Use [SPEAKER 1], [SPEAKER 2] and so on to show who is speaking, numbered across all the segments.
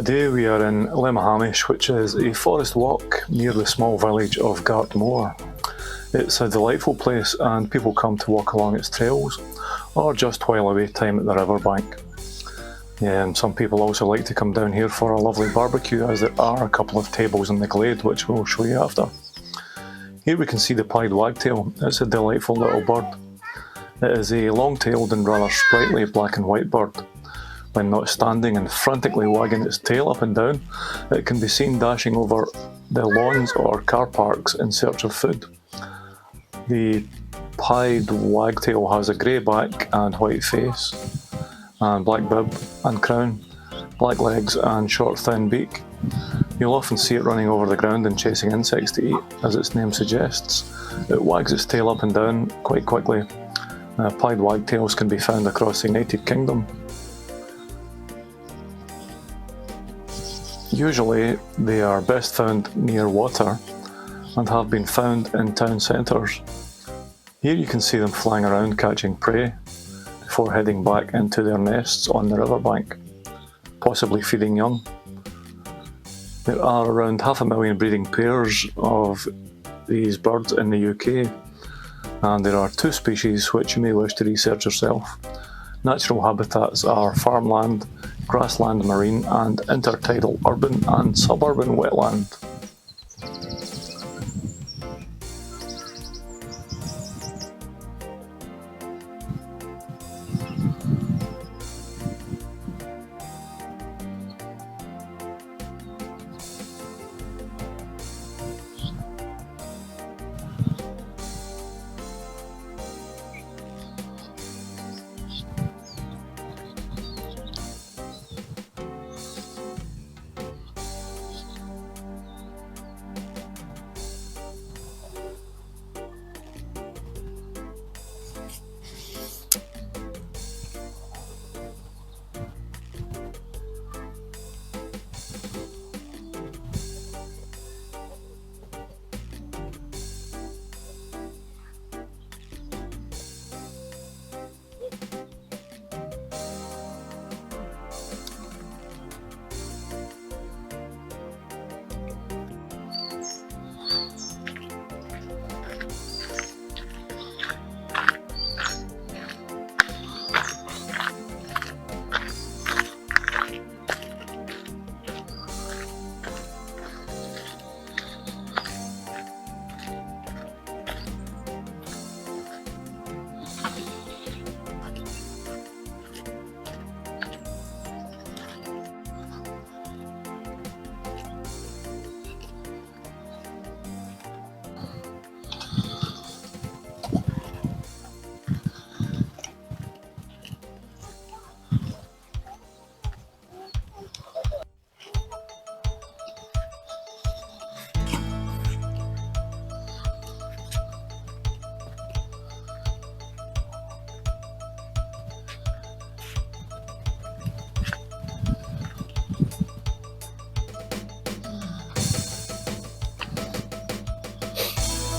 [SPEAKER 1] Today we are in Lemahamish, which is a forest walk near the small village of Gartmore. It's a delightful place and people come to walk along its trails or just while away time at the riverbank. Some people also like to come down here for a lovely barbecue, as there are a couple of tables in the glade which we'll show you after. Here we can see the pied wagtail. It's a delightful little bird. It is a long-tailed and rather sprightly black and white bird. When not standing and frantically wagging its tail up and down, it can be seen dashing over the lawns or car parks in search of food. The pied wagtail has a grey back and white face, and black bib and crown, black legs and short thin beak. You'll often see it running over the ground and chasing insects to eat, as its name suggests. It wags its tail up and down quite quickly. Pied wagtails can be found across the United Kingdom. Usually they are best found near water and have been found in town centres. Here you can see them flying around catching prey before heading back into their nests on the riverbank, possibly feeding young. There are around 500,000 breeding pairs of these birds in the UK, and there are 2 species which you may wish to research yourself. Natural habitats are farmland, grassland marine and intertidal urban and suburban wetland.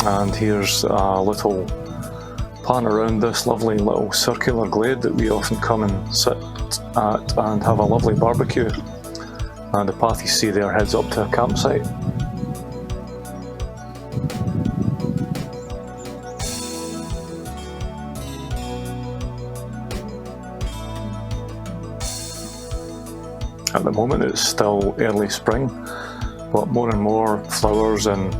[SPEAKER 1] And here's a little pan around this lovely little circular glade that we often come and sit at and have a lovely barbecue. And the path you see there heads up to a campsite. At the moment it's still early spring, but more and more flowers and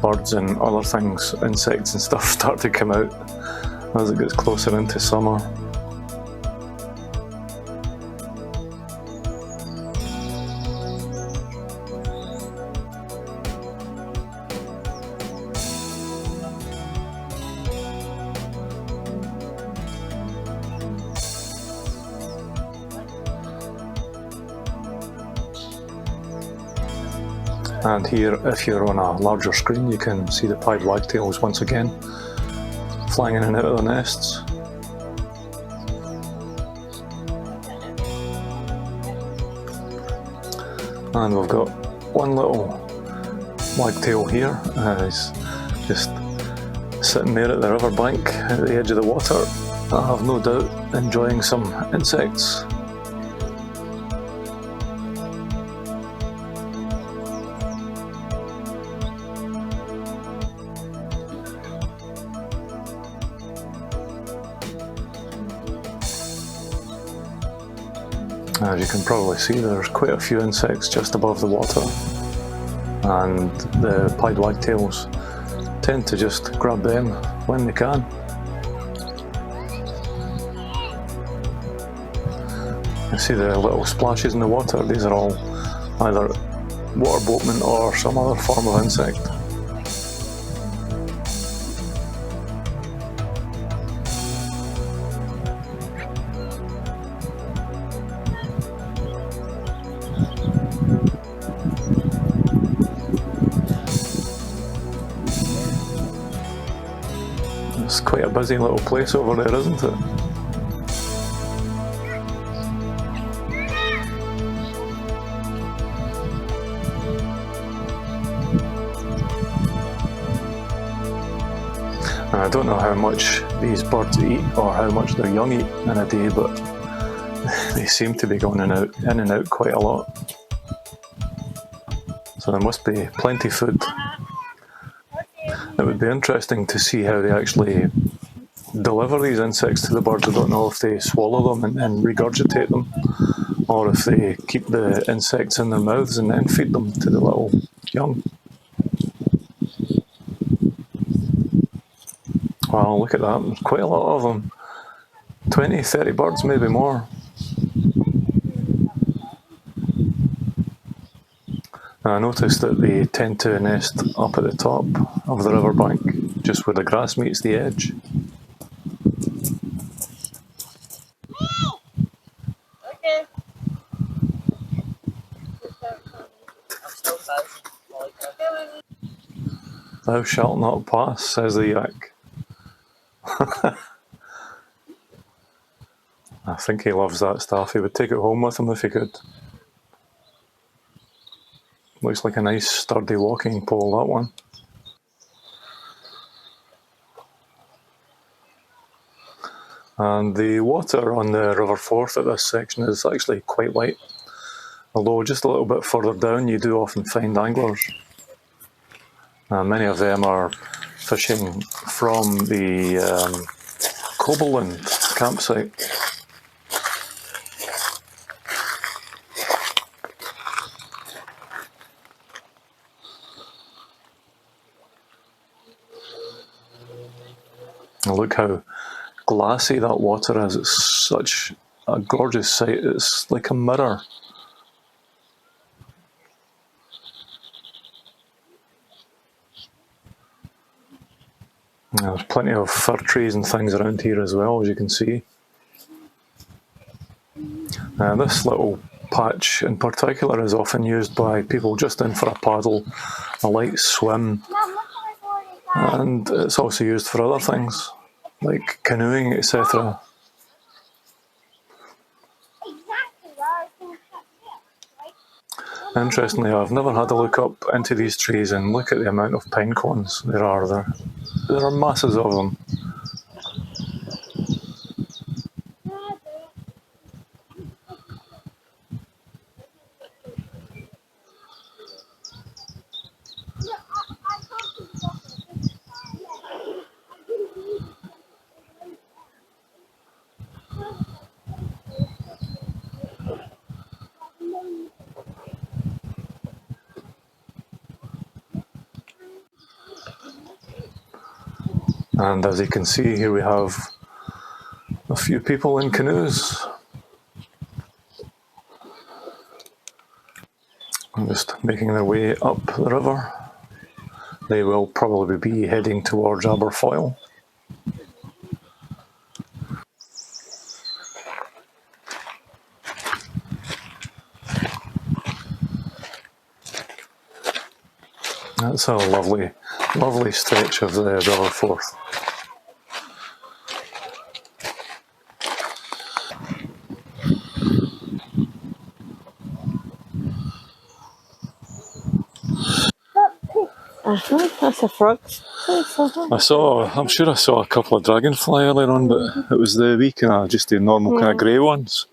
[SPEAKER 1] birds and other things, insects and stuff, start to come out as it gets closer into summer. And here, if you're on a larger screen, you can see the pied wagtails once again flying in and out of the nests. And we've got one little wagtail here, he's just sitting there at the riverbank at the edge of the water. I have no doubt enjoying some insects. As you can probably see, there's quite a few insects just above the water, and the pied wagtails tend to just grab them when they can. You see the little splashes in the water, these are all either water boatmen or some other form of insect. It's quite a busy little place over there, isn't it? And I don't know how much these birds eat or how much their young eat in a day, but they seem to be going in and out quite a lot. So there must be plenty of food. It would be interesting to see how they actually deliver these insects to the birds. I don't know if they swallow them and regurgitate them, or if they keep the insects in their mouths and then feed them to the little young. Wow, look at that, there's quite a lot of them. 20, 30 birds, maybe more. I noticed that they tend to nest up at the top of the riverbank, just where the grass meets the edge. Thou shalt not pass, says the yak. I think he loves that stuff. He would take it home with him if he could. Looks like a nice sturdy walking pole, that one. And the water on the River Forth at this section is actually quite light. Although just a little bit further down you do often find anglers. Many of them are fishing from the Cobleland campsite. And look how glassy that water is. It's such a gorgeous sight. It's like a mirror. There's plenty of fir trees and things around here as well, as you can see. This little patch in particular is often used by people just in for a paddle, a light swim, and it's also used for other things like canoeing, etc. Interestingly, I've never had a look up into these trees and look at the amount of pine cones there are there. There are masses of them. And as you can see, here we have a few people in canoes. Just making their way up the river. They will probably be heading towards Aberfoyle. That's a lovely, lovely stretch of the River Forth.
[SPEAKER 2] That's a frog.
[SPEAKER 1] I'm sure I saw a couple of dragonfly earlier on, but it was the wee kind of, just the normal kind of grey ones.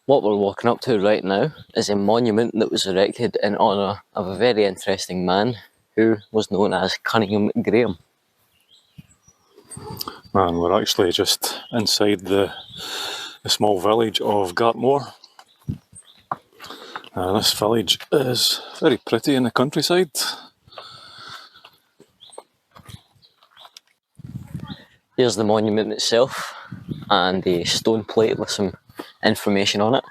[SPEAKER 2] What we're walking up to right now is a monument that was erected in honour of a very interesting man who was known as Cunninghame Graham.
[SPEAKER 1] And we're actually just inside the small village of Gartmore. This village is very pretty in the countryside.
[SPEAKER 2] Here's the monument itself and a stone plate with some information on it.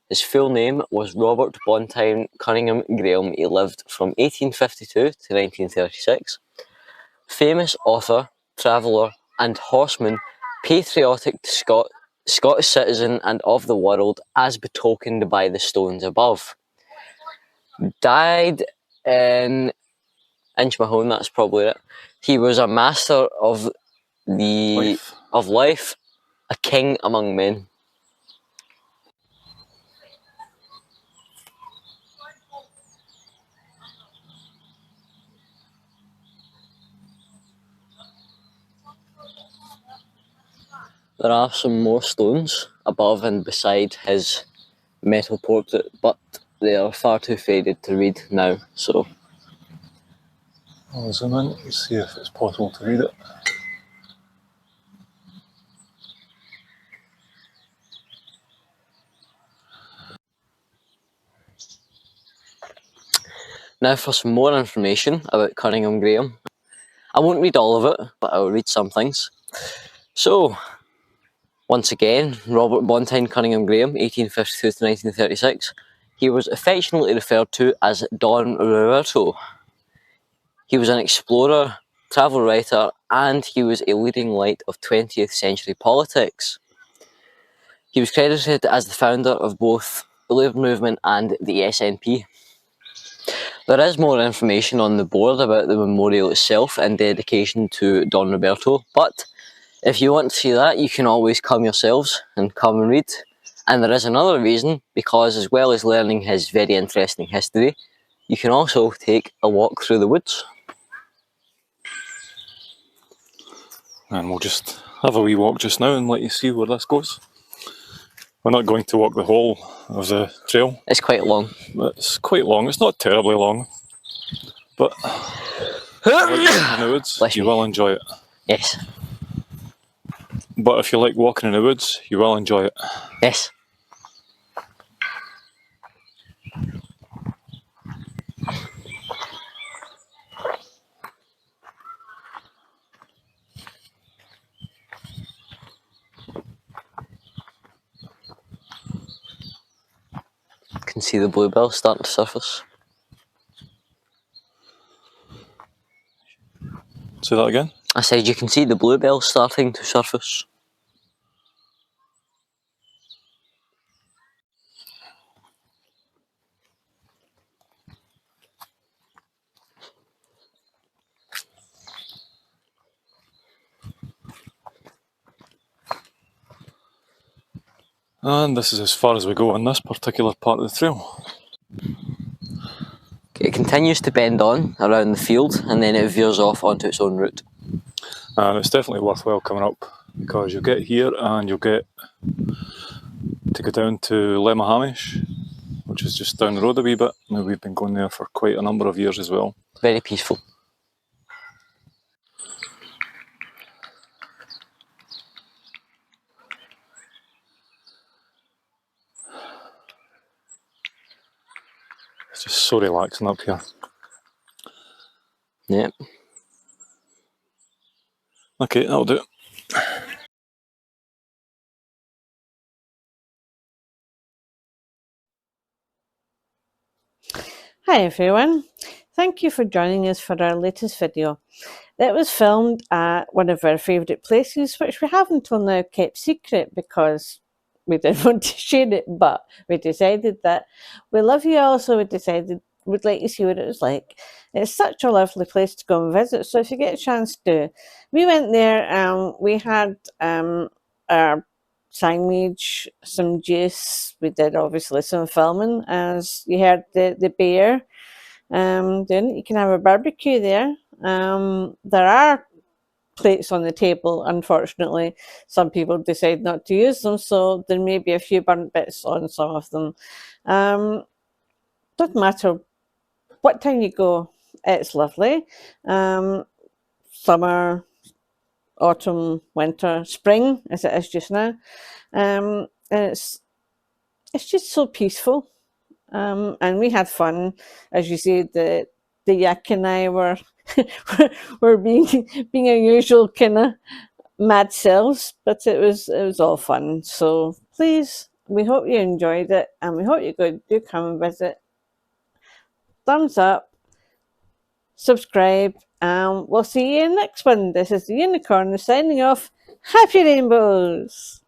[SPEAKER 2] His full name was Robert Bontyne Cunninghame Graham. He lived from 1852 to 1936. Famous author, traveller and horseman, patriotic Scottish citizen and of the world, as betokened by the stones above. Died in Inchmahone, that's probably it. He was a master of life, a king among men. There are some more stones above and beside his metal portrait, but they are far too faded to read now, so...
[SPEAKER 1] I'll zoom in and see if it's possible to read it.
[SPEAKER 2] Now for some more information about Cunninghame Graham. I won't read all of it, but I'll read some things. So, once again, Robert Bontyne Cunninghame Graham, 1852 to 1936. He was affectionately referred to as Don Roberto. He was an explorer, travel writer, and he was a leading light of 20th century politics. He was credited as the founder of both the Labour Movement and the SNP. There is more information on the board about the memorial itself and dedication to Don Roberto, but if you want to see that, you can always come yourselves and come and read. And there is another reason, because as well as learning his very interesting history, you can also take a walk through the woods.
[SPEAKER 1] And we'll just have a wee walk just now and let you see where this goes. We're not going to walk the whole of the trail.
[SPEAKER 2] It's quite long.
[SPEAKER 1] It's quite long. It's not terribly long, but if you like walking in the woods, you will enjoy it.
[SPEAKER 2] Yes.
[SPEAKER 1] But if you like walking in the woods, you will enjoy it.
[SPEAKER 2] Yes. You can see the bluebells starting to surface.
[SPEAKER 1] Say that again?
[SPEAKER 2] I said you can see the bluebells starting to surface.
[SPEAKER 1] And this is as far as we go on this particular part of the trail.
[SPEAKER 2] It continues to bend on around the field and then it veers off onto its own route.
[SPEAKER 1] And it's definitely worthwhile coming up, because you'll get here and you'll get to go down to Lemahamish, which is just down the road a wee bit. Now, we've been going there for quite a number of years as well.
[SPEAKER 2] Very peaceful.
[SPEAKER 1] It's just so relaxing up here.
[SPEAKER 2] Yep.
[SPEAKER 1] Okay, that'll do.
[SPEAKER 3] Hi everyone, thank you for joining us for our latest video. That was filmed at one of our favourite places, which we have until now kept secret because we didn't want to share it, but we decided that we love you all, so we decided we'd like to see what it was like. It's such a lovely place to go and visit, so if you get a chance to. We went there, we had our sandwich, some juice. We did obviously some filming, as you heard the bear doing it. You can have a barbecue there. There are plates on the table. Unfortunately, some people decide not to use them, so there may be a few burnt bits on some of them. Doesn't matter what time you go. It's lovely. Summer, autumn, winter, spring, as it is just now. And it's just so peaceful. And we had fun, as you said. The yak and I were were being our usual kind of mad selves, but it was all fun. So please, we hope you enjoyed it, and we hope you do come and visit. Thumbs up, subscribe, and we'll see you in the next one. This is the Unicorn signing off. Happy rainbows!